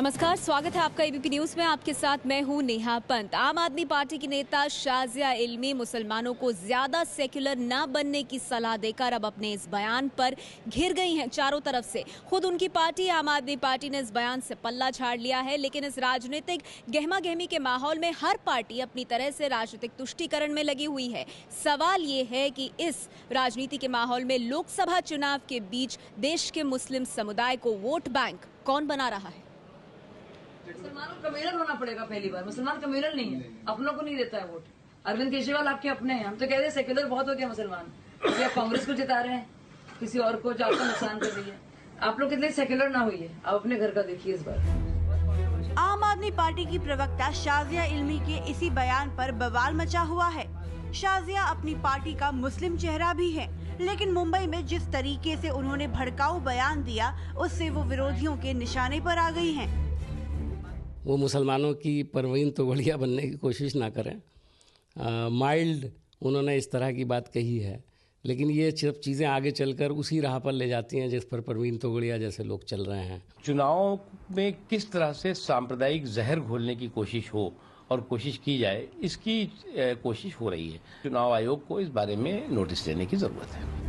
नमस्कार, स्वागत है आपका एबीपी न्यूज में। आपके साथ मैं हूं नेहा पंत। आम आदमी पार्टी की नेता शाजिया इल्मी मुसलमानों को ज्यादा सेक्युलर न बनने की सलाह देकर अब अपने इस बयान पर घिर गई हैं चारों तरफ से। खुद उनकी पार्टी आम आदमी पार्टी ने इस बयान से पल्ला झाड़ लिया है, लेकिन इस राजनीतिक गहमा-गहमी के माहौल में हर पार्टी अपनी तरह से राजनीतिक तुष्टीकरण में लगी हुई है। सवाल ये है कि इस राजनीति के माहौल में लोकसभा चुनाव के बीच देश के मुस्लिम समुदाय को वोट बैंक कौन बना रहा है? मुसलमानों को कम्युनल होना पड़ेगा। पहली बार मुसलमान कम्युनल नहीं है, अपनों को नहीं देता है वोट। अरविंद केजरीवाल आपके अपने हैं, हम तो कहते हैं सेक्युलर बहुत हो गया मुसलमान। क्योंकि आप कांग्रेस को जिता रहे हैं, किसी और को जो आपको नुकसान कर रही है। आप लोग कितने सेक्युलर ना हुई है, आप अपने घर का देखिए इस बार। आम आदमी पार्टी की प्रवक्ता शाजिया इल्मी के इसी बयान पर बवाल मचा हुआ है। शाजिया अपनी पार्टी का मुस्लिम चेहरा भी है, लेकिन मुंबई में जिस तरीके से उन्होंने भड़काऊ बयान दिया, उससे वो विरोधियों के निशाने पर आ गई हैं। वो मुसलमानों की परवीन तोगड़िया बनने की कोशिश ना करें। माइल्ड उन्होंने इस तरह की बात कही है, लेकिन ये सिर्फ चीज़ें आगे चलकर उसी राह पर ले जाती हैं जिस पर परवीन तोगड़िया जैसे लोग चल रहे हैं। चुनाव में किस तरह से सांप्रदायिक जहर घोलने की कोशिश हो और कोशिश की जाए, इसकी कोशिश हो रही है। चुनाव आयोग को इस बारे में नोटिस देने की जरूरत है।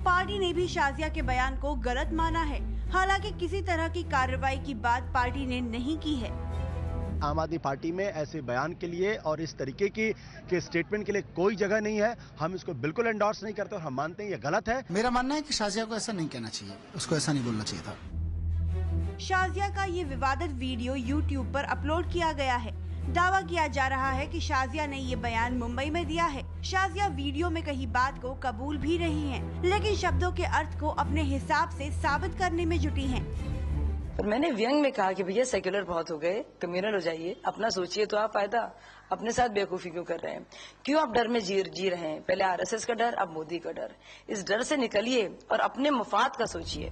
पार्टी ने भी शाजिया के बयान को गलत माना है, हालांकि किसी तरह की कार्रवाई की बात पार्टी ने नहीं की है। आम आदमी पार्टी में ऐसे बयान के लिए और इस तरीके के स्टेटमेंट के लिए कोई जगह नहीं है। हम इसको बिल्कुल एंडोर्स नहीं करते और हम मानते हैं ये गलत है। मेरा मानना है कि शाजिया को ऐसा नहीं कहना चाहिए, उसको ऐसा नहीं बोलना चाहिए था। शाजिया का ये विवादित वीडियो यूट्यूब पर अपलोड किया गया है। दावा किया जा रहा है कि शाजिया ने ये बयान मुंबई में दिया है। शाजिया वीडियो में कही बात को कबूल भी रही हैं, लेकिन शब्दों के अर्थ को अपने हिसाब से साबित करने में जुटी हैं। और मैंने व्यंग में कहा कि भैया सेक्युलर बहुत हो गए, कम्युनल हो जाइए, अपना सोचिए तो आप फायदा। अपने साथ बेवकूफी क्यों कर रहे हैं? क्यों आप डर में जी रहे हैं? पहले आरएसएस का डर, अब मोदी का डर। इस डर से निकलिए और अपने मफाद का सोचिए।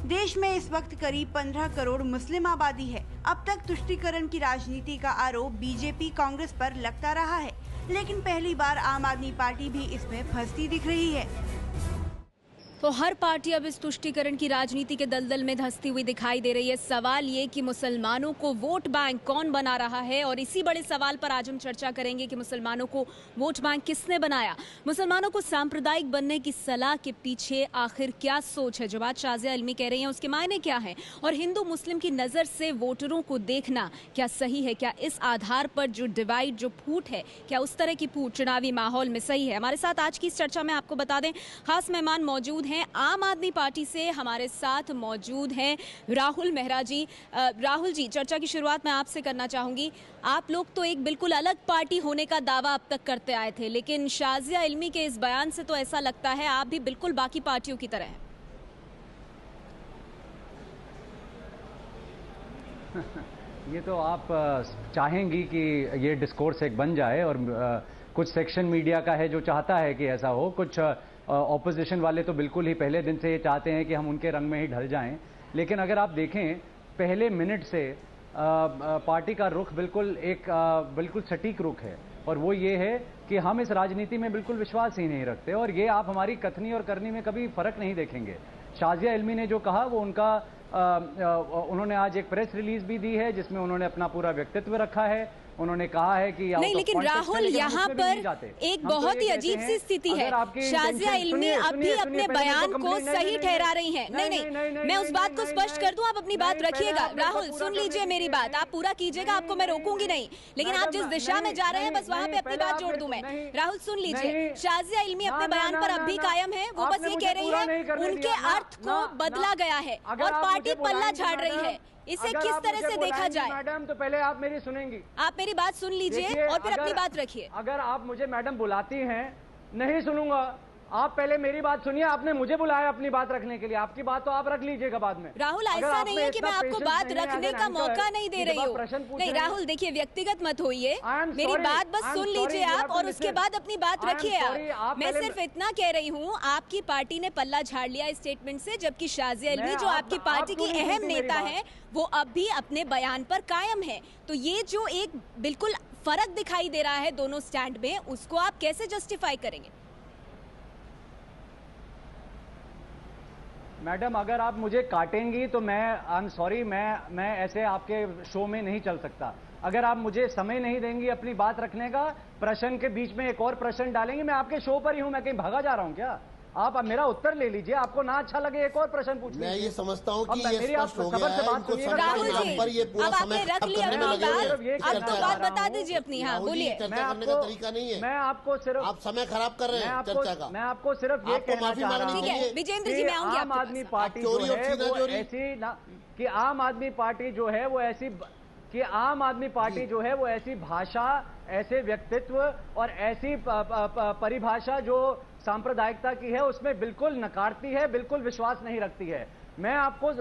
देश में इस वक्त करीब 15 करोड़ मुस्लिम आबादी है। अब तक तुष्टीकरण की राजनीति का आरोप बीजेपी कांग्रेस पर लगता रहा है, लेकिन पहली बार आम आदमी पार्टी भी इसमें फंसती दिख रही है। तो हर पार्टी अब इस तुष्टीकरण की राजनीति के दलदल में धंसती हुई दिखाई दे रही है। सवाल ये कि मुसलमानों को वोट बैंक कौन बना रहा है, और इसी बड़े सवाल पर आज हम चर्चा करेंगे कि मुसलमानों को वोट बैंक किसने बनाया। मुसलमानों को सांप्रदायिक बनने की सलाह के पीछे आखिर क्या सोच है? जो बात शाजिया इल्मी कह रही हैं उसके मायने क्या है? और हिंदू मुस्लिम की नजर से वोटरों को देखना क्या सही है? क्या इस आधार पर जो डिवाइड, जो फूट है, क्या उस तरह की फूट चुनावी माहौल में सही है? हमारे साथ आज की इस चर्चा में आपको बता दें, खास मेहमान मौजूद हैं। आम आदमी पार्टी से हमारे साथ मौजूद हैं राहुल मेहरा जी। राहुल जी, चर्चा की शुरुआत मैं आपसे करना चाहूंगी। आप लोग तो एक बिल्कुल अलग पार्टी होने का दावा अब तक करते आए थे, लेकिन शाजिया इल्मी के इस बयान से तो ऐसा लगता है आप भी बिल्कुल बाकी पार्टियों की तरह हैं। ये तो आप चाहेंगी कि ये डिस्कोर्स एक बन जाए, और कुछ सेक्शन मीडिया का है जो चाहता है कि ऐसा हो। कुछ ऑपोजिशन वाले तो बिल्कुल ही पहले दिन से ये चाहते हैं कि हम उनके रंग में ही ढल जाएं। लेकिन अगर आप देखें, पहले मिनट से पार्टी का रुख बिल्कुल सटीक रुख है, और वो ये है कि हम इस राजनीति में बिल्कुल विश्वास ही नहीं रखते, और ये आप हमारी कथनी और करनी में कभी फर्क नहीं देखेंगे। शाजिया इल्मी ने जो कहा वो उन्होंने आज एक प्रेस रिलीज भी दी है जिसमें उन्होंने अपना पूरा व्यक्तित्व रखा है। उन्होंने कहा है कि नहीं, लेकिन राहुल, यहाँ पर एक बहुत ही अजीब सी स्थिति है। शाजिया इल्मी अब भी अपने बयान को सही ठहरा रही हैं। नहीं, मैं उस बात को स्पष्ट कर दूं, आप अपनी बात रखिएगा। राहुल, सुन लीजिए मेरी बात, आप पूरा कीजिएगा, आपको मैं रोकूंगी नहीं, लेकिन आप जिस दिशा में जा रहे हैं बस वहाँ पे अपनी बात जोड़ दूं मैं। राहुल सुन लीजिए, शाजिया इल्मी अपने बयान पर अब भी कायम है। वो बस ये कह रही है उनके अर्थ को बदला गया है और पार्टी पल्ला झाड़ रही है। इसे किस तरह से देखा जाए? मैडम, तो पहले आप मेरी सुनेंगी। आप मेरी बात सुन लीजिए और फिर अपनी बात रखिए। अगर आप मुझे मैडम बुलाती हैं, नहीं सुनूंगा। आप पहले मेरी बात सुनिए। आपने मुझे बुलाया अपनी बात रखने के लिए, आपकी बात तो आप रख लीजिएगा बाद में। राहुल, ऐसा नहीं है कि मैं आपको बात रखने का मौका नहीं दे रही हूँ। नहीं राहुल, देखिए व्यक्तिगत मत होइए, मेरी बात बस सुन लीजिए आप, और उसके बाद अपनी बात रखिए आप। मैं सिर्फ इतना कह रही हूँ, आपकी पार्टी ने पल्ला झाड़ लिया इस स्टेटमेंट से, जबकि शाजिया इल्मी जो आपकी पार्टी की अहम नेता है वो अब भी अपने बयान पर कायम है। तो ये जो एक बिल्कुल फर्क दिखाई दे रहा है दोनों स्टैंड में, उसको आप कैसे जस्टिफाई करेंगे? मैडम अगर आप मुझे काटेंगी तो मैं आई एम सॉरी, मैं ऐसे आपके शो में नहीं चल सकता। अगर आप मुझे समय नहीं देंगी अपनी बात रखने का, प्रश्न के बीच में एक और प्रश्न डालेंगे, मैं आपके शो पर ही हूं, मैं कहीं भागा जा रहा हूं क्या? आप अब मेरा उत्तर ले लीजिए, आपको ना अच्छा लगे एक और प्रश्न पूछ लीजिए। मैं ये समझता हूँ कि ये स्पष्ट हो गया है। राहुल जी, अब आपने रख लिया अपनी बात, अब तो बात बता दीजिए अपनी। हाँ बोलिए। चर्चा करने का तरीका नहीं है। मैं आपको सिर्फ, आप समय खराब कर रहे हैं चर्चा का। मैं आपको सिर्फ ये कहना चाह रहा हूँ, ठीक है विजेंद्र जी, मैं आऊंगी आम आदमी पार्टी जो है वो ऐसी कि आम आदमी पार्टी जो है वो ऐसी कि आम आदमी पार्टी जो है वो ऐसी भाषा, ऐसे व्यक्तित्व और ऐसी परिभाषा जो सांप्रदायिकता की है उसमें बिल्कुल नकारती है, बिल्कुल विश्वास नहीं रखती है। मैं आपको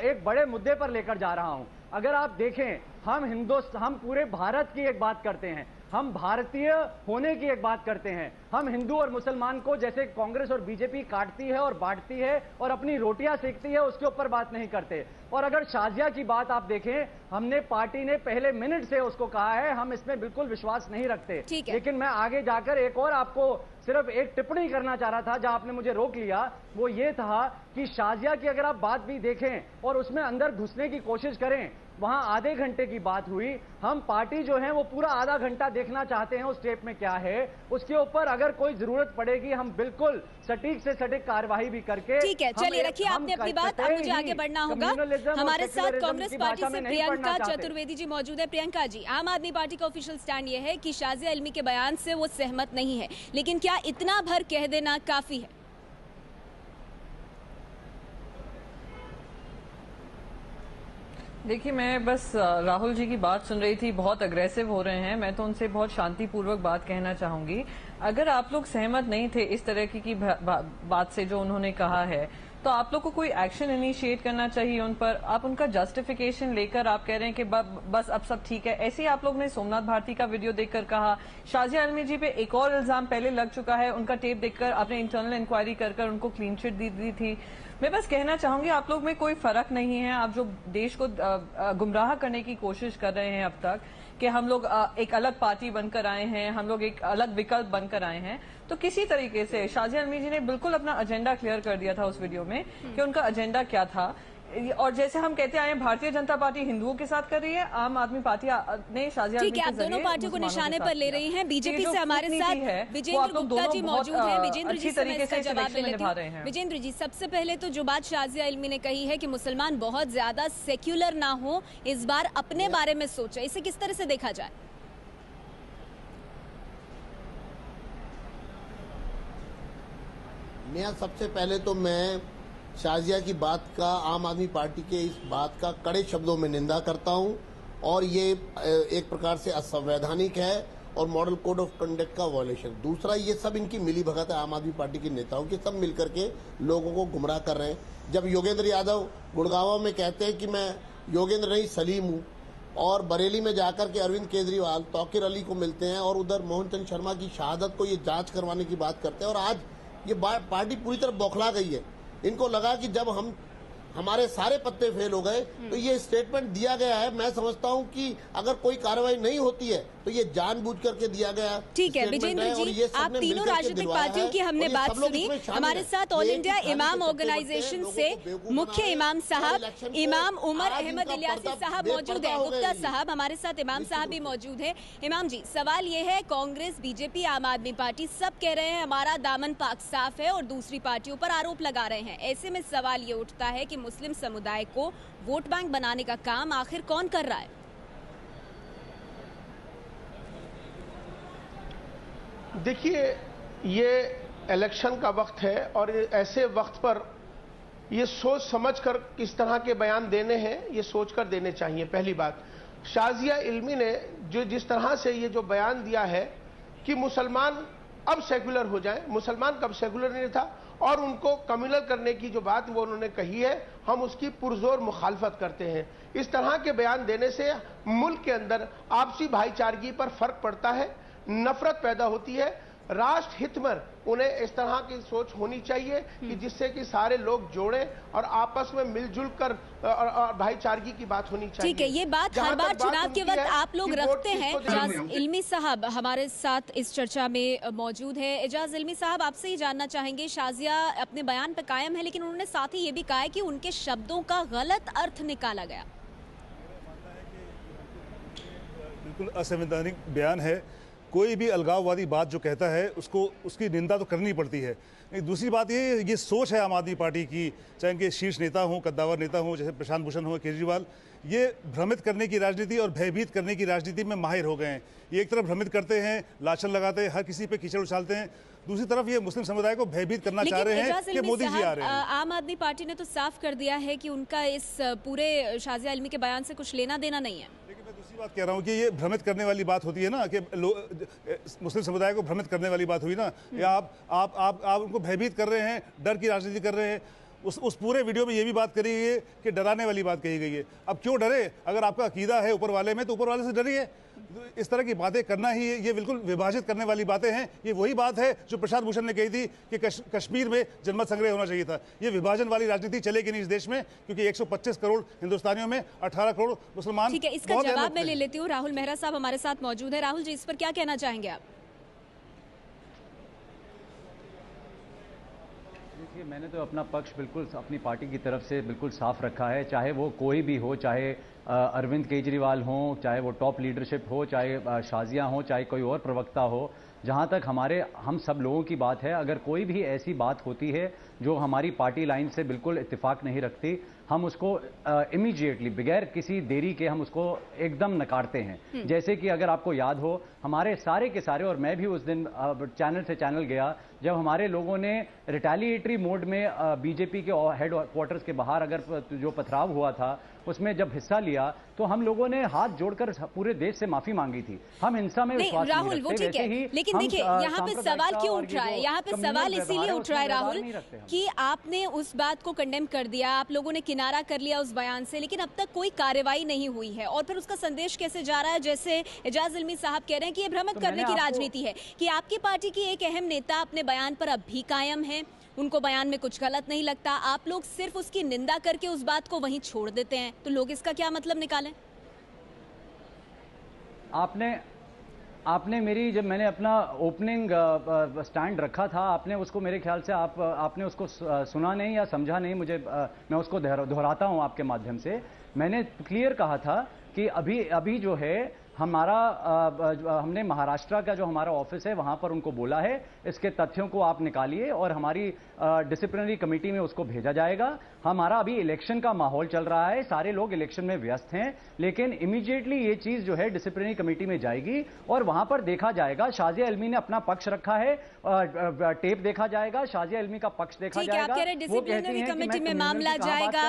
एक बड़े मुद्दे पर लेकर जा रहा हूं। अगर आप देखें, हम पूरे भारत की एक बात करते हैं, हम भारतीय होने की एक बात करते हैं। हम हिंदू और मुसलमान को जैसे कांग्रेस और बीजेपी काटती है और बांटती है और अपनी रोटियां सेकती है, उसके ऊपर बात नहीं करते। और अगर शाजिया की बात आप देखें, हमने पार्टी ने पहले मिनट से उसको कहा है हम इसमें बिल्कुल विश्वास नहीं रखते। लेकिन मैं आगे जाकर एक और आपको सिर्फ एक टिप्पणी करना चाह रहा था, जहां आपने मुझे रोक लिया, वो ये था कि शाजिया की अगर आप बात भी देखें और उसमें अंदर घुसने की कोशिश करें, वहां आधे घंटे की बात हुई। हम पार्टी जो है वो पूरा आधा घंटा देखना चाहते हैं उस टेप में क्या है। उसके ऊपर अगर कोई जरूरत पड़ेगी हम बिल्कुल सटीक से सटीक कार्यवाही भी करके। ठीक है, चलिए रखिए आपने अपनी बात, अब मुझे आगे बढ़ना होगा। हमारे साथ कांग्रेस पार्टी से प्रियंका चतुर्वेदी जी मौजूद है। प्रियंका जी, आम आदमी पार्टी का ऑफिशियल स्टैंड ये है कि शाजिया इल्मी के बयान से वो सहमत नहीं है, लेकिन क्या इतना भर कह देना काफी है? देखिए, मैं बस राहुल जी की बात सुन रही थी, बहुत अग्रेसिव हो रहे हैं। मैं तो उनसे बहुत शांतिपूर्वक बात कहना चाहूंगी। अगर आप लोग सहमत नहीं थे इस तरह की बात से जो उन्होंने कहा है, तो आप लोग को कोई एक्शन इनिशिएट करना चाहिए उन पर। आप उनका जस्टिफिकेशन लेकर आप कह रहे हैं कि बस अब सब ठीक है। ऐसे ही आप लोग ने सोमनाथ भारती का वीडियो देखकर कहा, शाजिया इल्मी जी पे एक और इल्जाम पहले लग चुका है, उनका टेप देखकर आपने इंटरनल इंक्वायरी कर उनको क्लीन चिट दी थी। मैं बस कहना चाहूंगी आप लोग में कोई फर्क नहीं है। आप जो देश को गुमराह करने की कोशिश कर रहे हैं अब तक कि हम लोग एक अलग पार्टी बनकर आए हैं, हम लोग एक अलग विकल्प बनकर आए हैं, तो किसी तरीके से शाजिया इल्मी जी ने बिल्कुल अपना एजेंडा क्लियर कर दिया था उस वीडियो में कि उनका एजेंडा क्या था। और जैसे हम कहते आए, भारतीय जनता पार्टी हिंदुओं के साथ कर रही है, आम आदमी पार्टी ने शाजिया ठीक है, आप दोनों पार्टियों को निशाने पर ले रही हैं। बीजेपी से हमारे साथ विजेंद्र गुप्ता जी मौजूद हैं। विजेंद्र जी से मैं इसका जवाब ले लेती हूं। विजेंद्र जी, सबसे पहले तो जो बात शाजिया इल्मी ने कही है कि मुसलमान बहुत ज्यादा सेक्युलर ना हो, इस बार अपने बारे में सोचे, इसे किस तरह से देखा जाए? नया, सबसे पहले तो मैं शाजिया की बात का, आम आदमी पार्टी के इस बात का कड़े शब्दों में निंदा करता हूं और ये एक प्रकार से असंवैधानिक है और मॉडल कोड ऑफ कंडक्ट का वॉयलेशन। दूसरा, ये सब इनकी मिली भगत है, आम आदमी पार्टी के नेताओं की, सब मिलकर के लोगों को गुमराह कर रहे हैं। जब योगेंद्र यादव गुड़गांव में कहते हैं कि मैं योगेंद्र नहीं सलीम हूँ, और बरेली में जाकर के अरविंद केजरीवाल तौकीर अली को मिलते हैं और उधर मोहन चंद शर्मा की शहादत को ये जांच करवाने की बात करते हैं, और आज ये पार्टी पूरी तरह बौखला गई है। इनको लगा कि जब हमारे सारे पत्ते फेल हो गए तो ये स्टेटमेंट दिया गया है। मैं समझता हूं कि अगर कोई कार्रवाई नहीं होती है तो ये जानबूझ करके दिया गया। ठीक है विजेंद्र जी, आप तीनों राजनीतिक पार्टियों की हमने बात सुनी। हमारे साथ ऑल इंडिया इमाम ऑर्गेनाइजेशन से मुख्य इमाम साहब इमाम उमर अहमद इलियासी साहब मौजूद है। गुप्ता साहब हमारे साथ, इमाम साहब भी मौजूद है। इमाम जी, सवाल ये है, कांग्रेस, बीजेपी, आम आदमी पार्टी सब कह रहे हैं हमारा दामन पाक साफ है और दूसरी पार्टियों पर आरोप लगा रहे हैं। ऐसे में सवाल ये उठता है कि मुस्लिम समुदाय को वोट बैंक बनाने का काम आखिर कौन कर रहा है? देखिए, ये इलेक्शन का वक्त है और ऐसे वक्त पर ये सोच समझकर किस तरह के बयान देने हैं, ये सोचकर देने चाहिए। पहली बात, शाजिया इल्मी ने जो जिस तरह से ये जो बयान दिया है कि मुसलमान अब सेकुलर हो जाएं, मुसलमान कब सेकुलर नहीं था, और उनको कम्युनल करने की जो बात वो उन्होंने कही है, हम उसकी पुरजोर मुखालफत करते हैं। इस तरह के बयान देने से मुल्क के अंदर आपसी भाईचारगी पर फर्क पड़ता है, नफरत पैदा होती है। राष्ट्र हित में उन्हें इस तरह की सोच होनी चाहिए कि जिससे कि सारे लोग जोड़े और आपस में मिलजुल कर और भाईचारगी की बात होनी चाहिए। ठीक है, ये बात हर बार चुनाव के वक्त आप लोग रखते हैं। एजाज इल्मी साहब हमारे साथ इस चर्चा में मौजूद है। एजाज इल्मी साहब, आपसे ही जानना चाहेंगे, शाजिया अपने बयान पर कायम है, लेकिन उन्होंने साथ ही ये भी कहा है कि उनके शब्दों का गलत अर्थ निकाला गया। बिल्कुल असंवैधानिक बयान है। कोई भी अलगाववादी बात जो कहता है उसको उसकी निंदा तो करनी पड़ती है। दूसरी बात ये सोच है आम आदमी पार्टी की, चाहे इनके शीर्ष नेता हों, कद्दावर नेता हों, जैसे प्रशांत भूषण हो, केजरीवाल, ये भ्रमित करने की राजनीति और भयभीत करने की राजनीति में माहिर हो गए हैं। ये एक तरफ भ्रमित करते हैं, लाछन लगाते हैं, हर किसी पे कीचड़ उछालते हैं, दूसरी तरफ ये मुस्लिम समुदाय को भयभीत करना चाह रहे हैं कि मोदी जी आ रहे हैं। आम आदमी पार्टी ने तो साफ कर दिया है कि उनका इस पूरे शाजिया इल्मी के बयान से कुछ लेना देना नहीं है। लेकिन मैं दूसरी बात कह रहा हूँ कि ये भ्रमित करने वाली बात होती है ना, कि मुस्लिम समुदाय को भ्रमित करने वाली बात हुई ना, या आप उनको भयभीत कर रहे हैं, डर की राजनीति कर रहे हैं। उस पूरे वीडियो में ये भी बात करी गई है कि डराने वाली बात कही गई है। अब क्यों डरे? अगर आपका अकीदा है ऊपर वाले में तो ऊपर वाले से डरिए। इस तरह की बातें करना ही ये बिल्कुल विभाजित करने वाली बातें हैं। ये वही बात है जो प्रशांत भूषण ने कही थी कि कश्मीर में जनमत संग्रह होना चाहिए था। ये विभाजन वाली राजनीति चलेगी नहीं इस देश में, क्योंकि 125 करोड़ हिंदुस्तानियों में 18 करोड़ मुसलमान। ठीक है, इसका जवाब मैं ले लेती हूँ। राहुल मेहरा साहब हमारे साथ मौजूद है। राहुल जी, इस पर क्या कहना चाहेंगे आप? देखिए, मैंने तो अपना पक्ष बिल्कुल अपनी पार्टी की तरफ से बिल्कुल साफ रखा है, चाहे वो कोई भी हो, चाहे अरविंद केजरीवाल हो, चाहे वो टॉप लीडरशिप हो, चाहे शाजिया हो, चाहे कोई और प्रवक्ता हो। जहां तक हम सब लोगों की बात है, अगर कोई भी ऐसी बात होती है जो हमारी पार्टी लाइन से बिल्कुल इत्तेफाक नहीं रखती, हम उसको इमीडिएटली बगैर किसी देरी के हम उसको एकदम नकारते हैं। जैसे कि अगर आपको याद हो, हमारे सारे के सारे, और मैं भी उस दिन चैनल से चैनल गया, जब हमारे लोगों ने रिटेलिएटरी मोड में बीजेपी के हेड क्वार्टर्स के बाहर अगर जो पथराव हुआ था उसमें जब हिस्सा लिया, तो हम लोगों ने हाथ जोड़कर पूरे देश से माफी मांगी थी। हम हिंसा में विश्वास नहीं राहुल, वो ठीक है, लेकिन देखिए यहाँ पे सवाल क्यों उठ रहा है? यहाँ पे सवाल इसीलिए उठ रहा है राहुल कि आपने उस बात को कंडेम कर दिया, आप लोगों ने किनारा कर लिया उस बयान से, लेकिन अब तक कोई कार्रवाई नहीं हुई है। और फिर उसका संदेश कैसे जा रहा है, जैसे एजाज इल्मी साहब कह रहे हैं कि ये भ्रमित करने की राजनीति है, कि आपकी पार्टी की एक अहम नेता अपने बयान पर अब भी कायम है, उनको बयान में कुछ गलत नहीं लगता, आप लोग सिर्फ उसकी निंदा करके उस बात को वहीं छोड़ देते हैं। तो लोग इसका क्या मतलब निकालें? आपने मेरी, जब मैंने अपना ओपनिंग स्टैंड रखा था, आपने उसको मेरे ख्याल से आपने उसको सुना नहीं या समझा नहीं। मैं उसको दोहराता हूं आपके माध्यम से। मैंने क्लियर कहा था कि अभी जो है हमने महाराष्ट्र का जो हमारा ऑफिस है वहां पर उनको बोला है इसके तथ्यों को आप निकालिए और हमारी डिसिप्लिनरी कमेटी में उसको भेजा जाएगा। हमारा अभी इलेक्शन का माहौल चल रहा है, सारे लोग इलेक्शन में व्यस्त हैं, लेकिन इमीडिएटली ये चीज जो है डिसिप्लिनरी कमेटी में जाएगी और वहां पर देखा जाएगा। शाजिया इल्मी ने अपना पक्ष रखा है, टेप देखा जाएगा, शाजिया इल्मी का पक्ष देखा जाएगा। आप कह रहे डिसिप्लिनरी कमेटी में मामला जाएगा,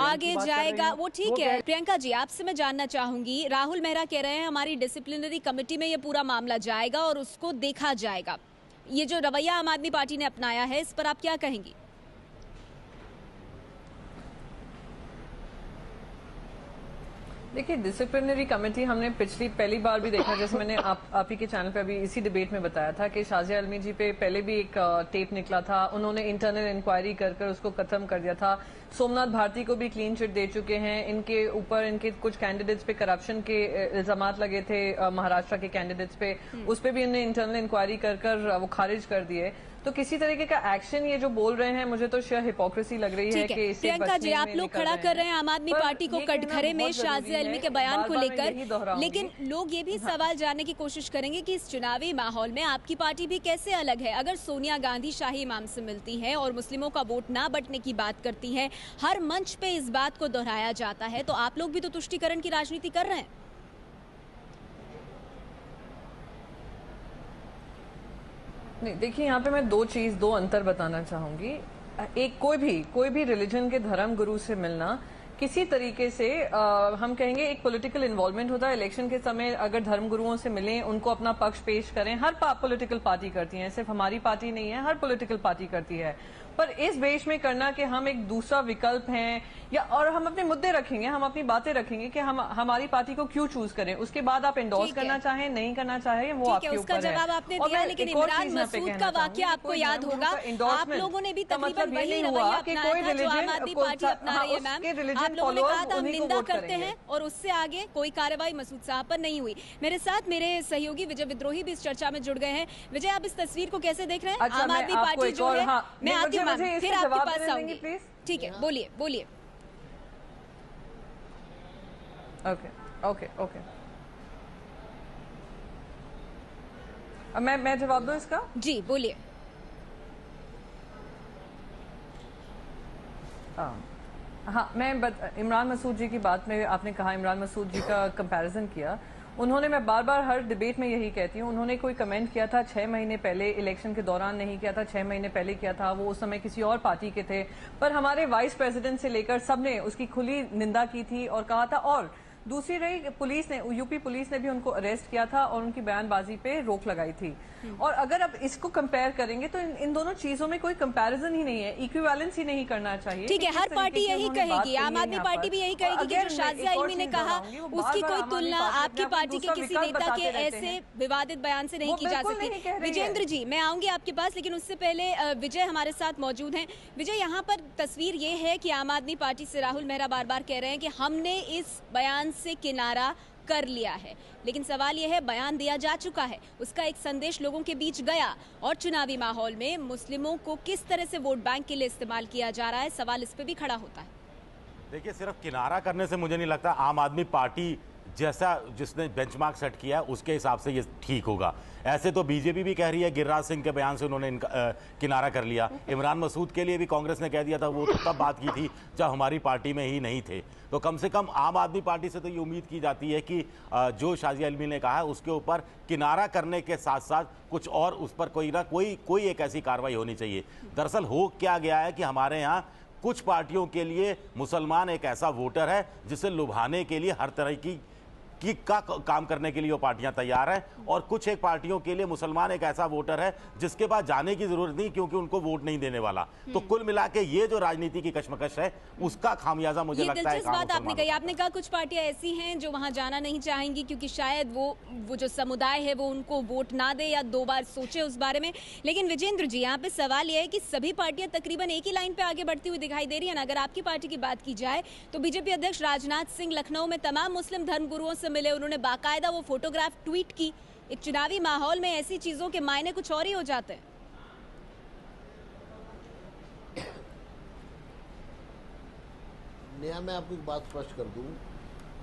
आगे जाएगा, वो ठीक है। प्रियंका जी, आपसे मैं जानना चाहूंगी, राहुल मेहरा कह रहे हैं हमारी डिसिप्लिनरी कमेटी में ये पूरा मामला जाएगा और उसको देखा जाएगा। ये जो रवैया आम आदमी पार्टी ने अपनाया है, इस पर आप क्या कहेंगी? देखिए, डिसिप्लिनरी कमेटी हमने पहली बार भी देखा, जैसे मैंने आप ही के चैनल पे अभी इसी डिबेट में बताया था कि शाजिया इल्मी जी पे पहले भी एक टेप निकला था, उन्होंने इंटरनल इंक्वायरी कर उसको खत्म कर दिया था। सोमनाथ भारती को भी क्लीन चिट दे चुके हैं, इनके ऊपर इनके कुछ कैंडिडेट्स पे करप्शन के इल्जामात लगे थे, महाराष्ट्र के कैंडिडेट्स पे, उस पे भी इन्होंने इंटरनल इंक्वायरी कर वो खारिज कर दिए। तो किसी तरीके का एक्शन ये जो बोल रहे हैं, मुझे तो शेयर हिपोक्रेसी लग रही है कि इससे प्रियंका जी, आप लोग खड़ा कर रहे हैं आम आदमी पार्टी को कटघरे में शाजिया इल्मी के बयान को लेकर, लेकिन लोग ये भी सवाल जानने की कोशिश करेंगे कि इस चुनावी माहौल में आपकी पार्टी भी कैसे अलग है। अगर सोनिया गांधी शाही इमाम से मिलती है और मुस्लिमों का वोट ना बंटने की बात करती है, हर मंच पे इस बात को दोहराया जाता है, तो आप लोग भी तो तुष्टीकरण की राजनीति कर रहे हैं। नहीं, देखिए यहाँ पे मैं दो अंतर बताना चाहूंगी। एक कोई भी रिलीजन के धर्म गुरु से मिलना किसी तरीके से हम कहेंगे एक पॉलिटिकल इन्वॉल्वमेंट होता है। इलेक्शन के समय अगर धर्म गुरुओं से मिलें, उनको अपना पक्ष पेश करें, हर पॉलिटिकल पार्टी करती है, सिर्फ हमारी पार्टी नहीं है, हर पॉलिटिकल पार्टी करती है। पर इस बेश में करना कि हम एक दूसरा विकल्प हैं या और हम अपने मुद्दे रखेंगे, हम अपनी बातें रखेंगे कि हम हमारी पार्टी को क्यों चूज करें, उसके बाद आप एंडोर्स करना चाहें नहीं करना चाहें वो आपके ऊपर है। उसका जवाब आपने दिया, लेकिन इमरान मसूद का वाकया आपको याद होगा, आप लोगों ने भी तकरीबन वही रवैया अपनाया था जो आम आदमी पार्टी अपना रही है। मैम, आप लोगों ने कहा था हम निंदा करते हैं और उससे आगे कोई कार्रवाई मसूद साहब पर नहीं हुई। मेरे साथ मेरे सहयोगी विजय विद्रोही भी इस चर्चा में जुड़ गए हैं। विजय, आप इस तस्वीर को कैसे देख रहे हैं? आम आदमी पार्टी जो है, मैं आती हूँ फिर आपके पास आऊंगी। ठीक है, बोलिए बोलिए। ओके ओके ओके, अब मैं जवाब दूं इसका? जी बोलिए। हाँ, इमरान मसूद जी की बात में आपने कहा, इमरान मसूद जी का कंपैरिजन किया उन्होंने। मैं बार बार हर डिबेट में यही कहती हूँ, उन्होंने कोई कमेंट किया था 6 महीने पहले, इलेक्शन के दौरान नहीं किया था, 6 महीने पहले किया था, वो उस समय किसी और पार्टी के थे, पर हमारे वाइस प्रेसिडेंट से लेकर सबने उसकी खुली निंदा की थी और कहा था। और दूसरी रही पुलिस ने, यूपी पुलिस ने भी उनको अरेस्ट किया था और उनकी बयानबाजी पे रोक लगाई थी। और अगर अब इसको कंपेयर करेंगे तो इन दोनों चीजों में कोई कंपैरिजन ही नहीं है, इक्विवेलेंस ही नहीं करना चाहिए। ठीक है, हर पार्टी यही कहेगी, आम आदमी पार्टी भी यही कहेगी कि जो शाजिया इल्मी ने कहा उसकी कोई तुलना आपकी पार्टी के किसी नेता के ऐसे विवादित बयान से नहीं की जा सकती। विजेंद्र जी, मैं आऊंगी आपके पास, लेकिन उससे पहले विजय हमारे साथ मौजूद हैं। विजय, यहाँ पर तस्वीर ये है कि आम आदमी पार्टी से राहुल मेहरा बार बार कह रहे हैं कि हमने इस बयान से किनारा कर लिया है, लेकिन सवाल यह है बयान दिया जा चुका है, उसका एक संदेश लोगों के बीच गया और चुनावी माहौल में मुस्लिमों को किस तरह से वोट बैंक के लिए इस्तेमाल किया जा रहा है, सवाल इस पे भी खड़ा होता है। देखिए, सिर्फ किनारा करने से मुझे नहीं लगता आम आदमी पार्टी जैसा जिसने बेंचमार्क सेट किया उसके हिसाब से ये ठीक होगा। ऐसे तो बीजेपी भी कह रही है गिरिराज सिंह के बयान से उन्होंने किनारा कर लिया। इमरान मसूद के लिए भी कांग्रेस ने कह दिया था, वो तो तब बात की थी जब हमारी पार्टी में ही नहीं थे। तो कम से कम आम आदमी पार्टी से तो ये उम्मीद की जाती है कि जो शाजिया इल्मी ने कहा है उसके ऊपर किनारा करने के साथ साथ कुछ और उस पर कोई एक ऐसी कार्रवाई होनी चाहिए। दरअसल हो क्या गया है कि हमारे यहाँ कुछ पार्टियों के लिए मुसलमान एक ऐसा वोटर है जिसे लुभाने के लिए हर तरह की काम करने के लिए वो पार्टियां तैयार हैं, और कुछ एक पार्टियों के लिए मुसलमान एक ऐसा वोटर है जिसके पास जाने की जरूरत नहीं क्योंकि उनको वोट नहीं देने वाला। तो कुल मिला के ये जो राजनीति की कशमकश है उसका खामियाजा मुझे लगता है। दिलचस्प बात आपने कही, आपने कहा कुछ पार्टियां ऐसी हैं जो वहां जाना नहीं चाहेंगी क्योंकि शायद वो जो समुदाय है वो उनको वोट ना दे या 2 बार सोचे उस बारे में। लेकिन विजेंद्र जी, यहाँ पे सवाल यह है कि सभी पार्टियां तकरीबन एक ही लाइन पे आगे बढ़ती हुई दिखाई दे रही है ना। अगर आपकी पार्टी की बात की जाए तो बीजेपी अध्यक्ष राजनाथ सिंह लखनऊ में तमाम मुस्लिम धर्मगुरुओं से मिले, उन्होंने बाकायदा वो फोटोग्राफ ट्वीट की। एक चुनावी माहौल में ऐसी चीजों के मायने कुछ और ही हो जाते हैं। नेहा, मैं आपको एक बात स्पष्ट कर दूं,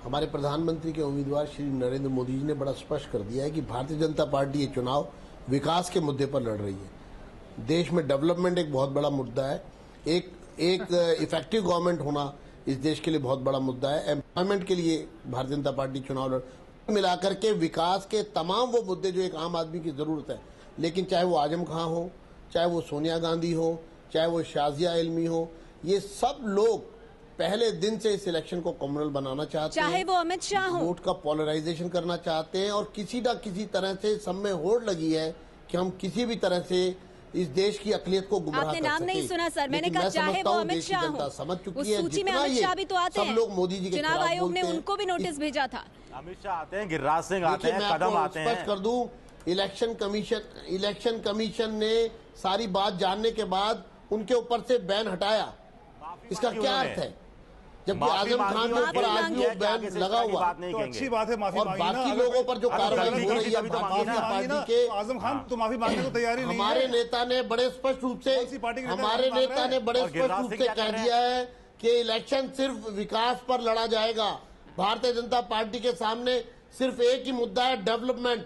हमारे प्रधानमंत्री के उम्मीदवार श्री नरेंद्र मोदी जी ने बड़ा स्पष्ट कर दिया है कि भारतीय जनता पार्टी ये चुनाव विकास के मुद्दे पर लड़ रही है। देश में डेवलपमेंट एक बहुत बड़ा मुद्दा है, एक इफेक्टिव गवर्नमेंट होना इस देश के लिए बहुत बड़ा मुद्दा है। एम्प्लॉयमेंट के लिए भारतीय जनता पार्टी चुनाव लड़, मिलाकर के विकास के तमाम वो मुद्दे जो एक आम आदमी की जरूरत है, लेकिन चाहे वो आजम खां हो, चाहे वो सोनिया गांधी हो, चाहे वो शाजिया इल्मी हो, ये सब लोग पहले दिन से इस इलेक्शन को कम्युनल बनाना चाहते हैं, चाहे वो अमित शाह हो, वोट का पोलराइजेशन करना चाहते हैं, और किसी न किसी तरह से सब में होड़ लगी है कि हम किसी भी तरह से इस देश की अकलियत को गुमराह कर सके। आपने नाम नहीं सुना सर, मैंने कहा चाहे वो अमित शाह हो, समझ चुकी उस है, सूची में अमित शाह भी तो आते हैं, सब लोग मोदी जी के चुनाव आयोग ने उनको भी नोटिस भेजा था। अमित शाह आते हैं, गिरिराज सिंह आते हैं, कदम आते हैं। स्पष्ट कर दूं, इलेक्शन कमीशन ने सारी बात जानने के बाद उनके ऊपर से बैन हटाया। इसका क्या अर्थ है? जबकि आजम खान के ऊपर आज भी वो बैन लगा हुआ, तो अच्छी बात है, माफी और बाकी लोगों पर जो कार्रवाई हो रही है भारतीय जनता पार्टी के, आजम खान तो माफी मांगने को तैयारी नहीं है। हमारे नेता ने बड़े स्पष्ट रूप से कह दिया है कि इलेक्शन सिर्फ विकास पर लड़ा जाएगा। भारतीय जनता पार्टी के सामने सिर्फ एक ही मुद्दा है, डेवलपमेंट।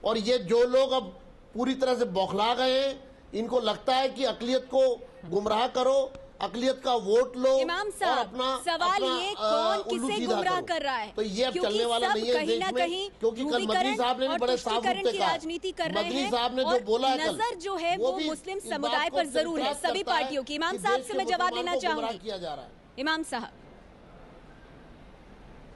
और ये जो लोग अब पूरी तरह से बौखला गए हैं, इनको लगता है कि अकलियत को गुमराह करो, अकलियत का वोट लो, इमाम साहब, सवाल ये कौन किसे गुमराह कर रहा है? तो ये अब चलने वाला नहीं है कहीं ना कहीं, क्योंकि कल मदनी साहब ने भी बड़े साफ रूप से कहा, राजनीति कर रहे मदनी हैं, साहब ने जो बोला है कल, नजर जो है वो मुस्लिम समुदाय पर जरूर है, सभी पार्टियों की। इमाम साहब से मैं जवाब लेना चाहूंगी। इमाम साहब,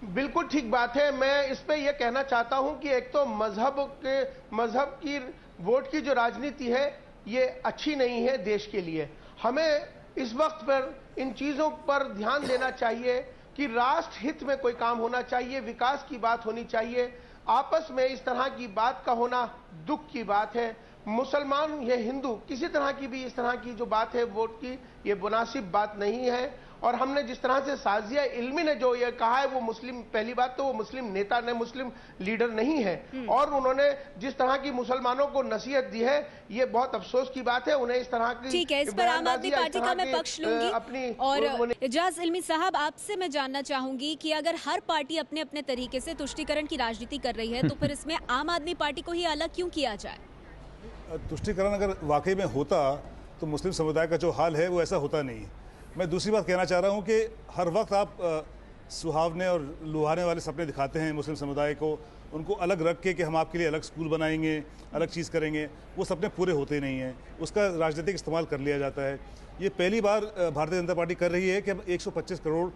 बिल्कुल ठीक बात है। मैं इस पे यह कहना चाहता हूं कि एक तो मजहब की वोट की जो राजनीति है ये अच्छी नहीं है देश के लिए। हमें इस वक्त पर इन चीजों पर ध्यान देना चाहिए कि राष्ट्र हित में कोई काम होना चाहिए, विकास की बात होनी चाहिए। आपस में इस तरह की बात का होना दुख की बात है। मुसलमान या हिंदू किसी तरह की भी इस तरह की जो बात है वोट की, ये मुनासिब बात नहीं है। और हमने जिस तरह से साजिया इल्मी ने जो ये कहा है, वो मुस्लिम, पहली बात तो वो मुस्लिम नेता ने, मुस्लिम लीडर नहीं है, और उन्होंने जिस तरह की मुसलमानों को नसीहत दी है, ये बहुत अफसोस की बात है। उन्हें इस तरह की, ठीक है, इस पर आम आदमी पार्टी का मैं पक्ष लूंगी। अपनी और एजाज इल्मी साहब, आपसे मैं जानना चाहूंगी कि अगर हर पार्टी अपने अपने तरीके से तुष्टीकरण की राजनीति कर रही है, तो फिर इसमें आम आदमी पार्टी को ही अलग क्यों किया जाए? तुष्टीकरण अगर वाकई में होता तो मुस्लिम समुदाय का जो हाल है वो ऐसा होता नहीं। मैं दूसरी बात कहना चाह रहा हूँ कि हर वक्त आप सुहावने और लुभाने वाले सपने दिखाते हैं मुस्लिम समुदाय को, उनको अलग रख के कि हम आपके लिए अलग स्कूल बनाएंगे, अलग चीज़ करेंगे, वो सपने पूरे होते नहीं हैं, उसका राजनीतिक इस्तेमाल कर लिया जाता है। ये पहली बार भारतीय जनता पार्टी कर रही है कि हम 125 करोड़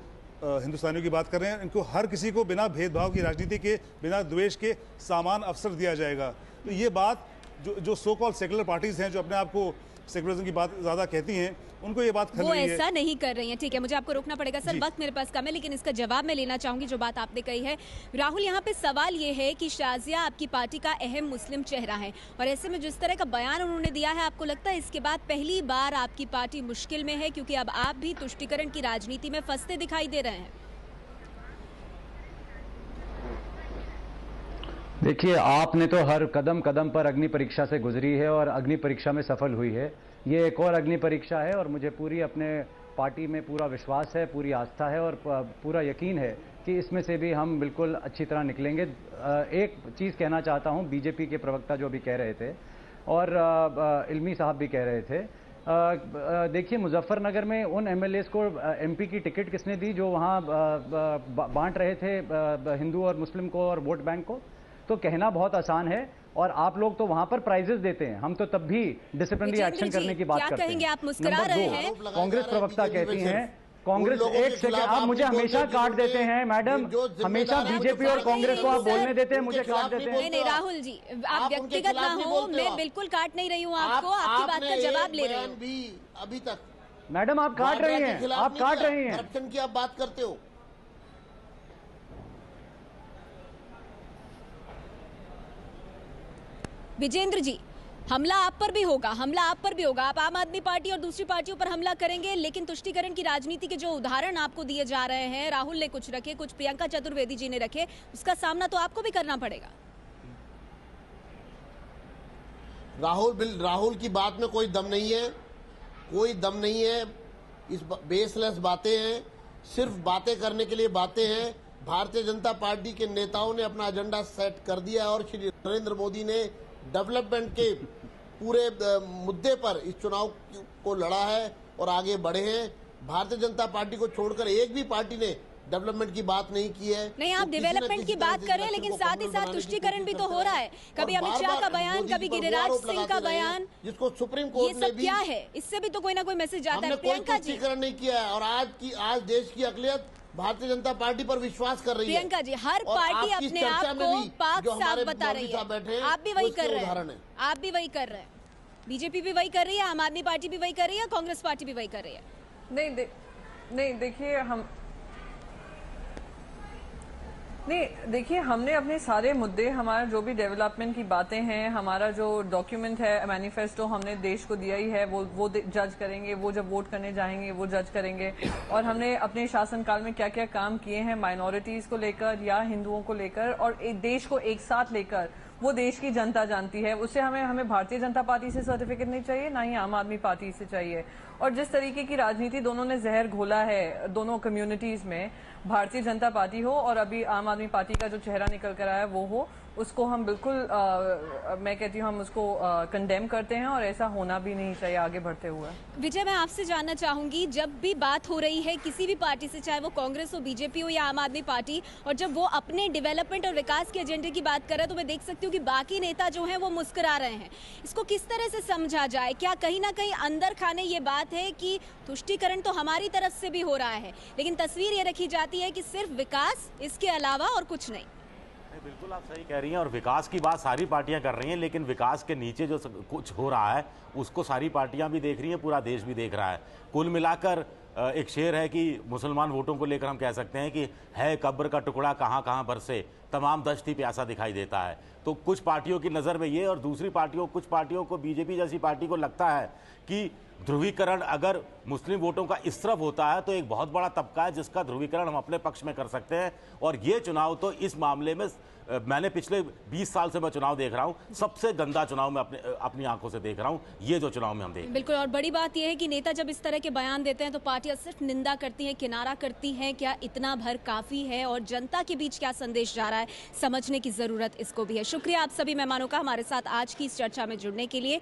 हिंदुस्तानियों की बात कर रहे हैं, इनको हर किसी को बिना भेदभाव की राजनीति के, बिना द्वेष के समान अवसर दिया जाएगा। तो ये बात जो सो कॉल सेकुलर पार्टीज़ हैं, जो अपने आप को सेकुलरिज्म की बात ज़्यादा कहती हैं, उनको ये बात वो ऐसा नहीं कर रही हैं। ठीक है, मुझे आपको रोकना पड़ेगा सर, वक्त मेरे पास कम है, लेकिन इसका जवाब मैं लेना चाहूंगी जो बात आपने कही है। राहुल, यहाँ पे सवाल ये है कि शाजिया आपकी पार्टी का अहम मुस्लिम चेहरा है, और ऐसे में जिस तरह का बयान उन्होंने दिया है, आपको लगता है इसके बाद पहली बार आपकी पार्टी मुश्किल में है, क्योंकि अब आप भी तुष्टीकरण की राजनीति में फंसते दिखाई दे रहे हैं? देखिए, आपने तो हर कदम कदम पर अग्नि परीक्षा से गुजरी है और अग्नि परीक्षा में सफल हुई है। ये एक और अग्नि परीक्षा है, और मुझे पूरी अपने पार्टी में पूरा विश्वास है, पूरी आस्था है और पूरा यकीन है कि इसमें से भी हम बिल्कुल अच्छी तरह निकलेंगे। एक चीज़ कहना चाहता हूँ, बीजेपी के प्रवक्ता जो अभी कह रहे थे और इल्मी साहब भी कह रहे थे, देखिए, मुजफ्फरनगर में उन एमएलएस को एमपी की टिकट किसने दी जो वहाँ बांट रहे थे हिंदू और मुस्लिम को और वोट बैंक को? तो कहना बहुत आसान है, और आप लोग तो वहां पर प्राइजेस देते हैं, हम तो तब भी डिसिप्लिनरी एक्शन करने की बात करते हैं। आप मुस्कुरा रहे हैं। कांग्रेस प्रवक्ता कहती हैं, कांग्रेस, एक सेकंड, आप मुझे हमेशा काट देते हैं मैडम, हमेशा बीजेपी और कांग्रेस को आप बोलने देते हैं, मुझे काट देते हैं। नहीं राहुल जी, आप व्यक्तिगत ना हो, मैं बिल्कुल काट नहीं रही हूँ आपको, आपकी बात का जवाब ले रही हूँ। अभी तक मैडम आप काट रही हैं, आप काट रही हैं। करप्शन की आप बात करते हो। विजेंद्र जी, हमला आप पर भी होगा, हमला आप पर भी होगा। आप आम आदमी पार्टी और दूसरी पार्टियों पर हमला करेंगे, लेकिन तुष्टीकरण की राजनीति के जो उदाहरण आपको दिए जा रहे हैं, राहुल ने कुछ रखे, कुछ प्रियंका चतुर्वेदी जी ने रखे, उसका सामना तो आपको भी करना पड़ेगा। राहुल की बात में कोई दम नहीं है, कोई दम नहीं है। इस बेसलेस बातें हैं, सिर्फ बातें करने के लिए बातें हैं। भारतीय जनता पार्टी के नेताओं ने अपना एजेंडा सेट कर दिया और श्री नरेंद्र मोदी ने डेवलपमेंट के पूरे मुद्दे पर इस चुनाव को लड़ा है और आगे बढ़े हैं। भारतीय जनता पार्टी को छोड़कर एक भी पार्टी ने डेवलपमेंट की बात नहीं की है। नहीं, आप डेवलपमेंट की बात कर रहे हैं, लेकिन साथ ही साथ तुष्टीकरण भी तो हो रहा है। कभी अमित शाह का बयान, कभी गिरिराज सिंह का बयान, जिसको सुप्रीम कोर्ट ने भी, क्या है, इससे भी तो कोई ना कोई मैसेज जाता है। प्रियंका जी, तुष्टीकरण नहीं किया है, और आज देश की अकलियत भारतीय जनता पार्टी पर विश्वास कर रही है। प्रियंका जी, हर पार्टी अपने आप को पाक साफ बता रही है, आप भी वही कर रहे हैं, आप भी वही कर रहे हैं, बीजेपी भी वही कर रही है, आम आदमी पार्टी भी वही कर रही है, कांग्रेस पार्टी भी वही कर रही है। देखिए, हमने अपने सारे मुद्दे, हमारा जो भी डेवलपमेंट की बातें हैं, हमारा जो डॉक्यूमेंट है, मैनिफेस्टो हमने देश को दिया ही है, वो जज करेंगे, वो जब वोट करने जाएंगे वो जज करेंगे। और हमने अपने शासनकाल में क्या क्या काम किए हैं माइनॉरिटीज को लेकर या हिंदुओं को लेकर, और देश को एक साथ लेकर, वो देश की जनता जानती है। उससे हमें भारतीय जनता पार्टी से सर्टिफिकेट नहीं चाहिए, ना ही आम आदमी पार्टी से चाहिए। और जिस तरीके की राजनीति दोनों ने जहर घोला है दोनों कम्युनिटीज में, भारतीय जनता पार्टी हो और अभी आम आदमी पार्टी का जो चेहरा निकल कर आया वो हो, उसको हम बिल्कुल मैं कहती हूँ हम उसको कंडेम करते हैं, और ऐसा होना भी नहीं चाहिए आगे बढ़ते हुए। विजय, मैं आपसे जानना चाहूंगी, जब भी बात हो रही है किसी भी पार्टी से, चाहे वो कांग्रेस हो, बीजेपी हो या आम आदमी पार्टी, और जब वो अपने डेवलपमेंट और विकास के एजेंडे की बात कर रहे हैं, तो मैं देख सकती हूँ कि बाकी नेता जो हैं वो मुस्कुरा रहे हैं। इसको किस तरह से समझा जाए? क्या कहीं ना कहीं अंदर खाने ये बात है कि तुष्टीकरण तो हमारी तरफ से भी हो रहा है, लेकिन तस्वीर ये रखी जाती है कि सिर्फ विकास, इसके अलावा और कुछ नहीं? बिल्कुल आप सही कह रही हैं और विकास की बात सारी पार्टियां कर रही हैं, लेकिन विकास के नीचे जो कुछ हो रहा है उसको सारी पार्टियां भी देख रही हैं, पूरा देश भी देख रहा है। कुल मिलाकर एक शेर है कि मुसलमान वोटों को लेकर हम कह सकते हैं कि है कब्र का टुकड़ा कहाँ कहाँ बरसे, तमाम दश्त ही प्यासा दिखाई देता है। तो कुछ पार्टियों की नज़र में ये और दूसरी पार्टियों, कुछ पार्टियों को, बीजेपी जैसी पार्टी को लगता है कि ध्रुवीकरण अगर मुस्लिम वोटों का इस तरफ होता है तो एक बहुत बड़ा तबका है जिसका ध्रुवीकरण हम अपने पक्ष में कर सकते हैं। और ये चुनाव तो इस मामले में मैंने पिछले 20 साल से मैं चुनाव देख रहा हूँ, सबसे गंदा चुनाव मैं अपनी आंखों से देख रहा हूँ, ये जो चुनाव में हम देख। बिल्कुल, और बड़ी बात यह है कि नेता जब इस तरह के बयान देते हैं तो पार्टियां सिर्फ निंदा करती हैं, किनारा करती हैं। क्या इतना भर काफी है और जनता के बीच क्या संदेश जा रहा है, समझने की जरूरत इसको भी है। शुक्रिया आप सभी मेहमानों का हमारे साथ आज की इस चर्चा में जुड़ने के लिए।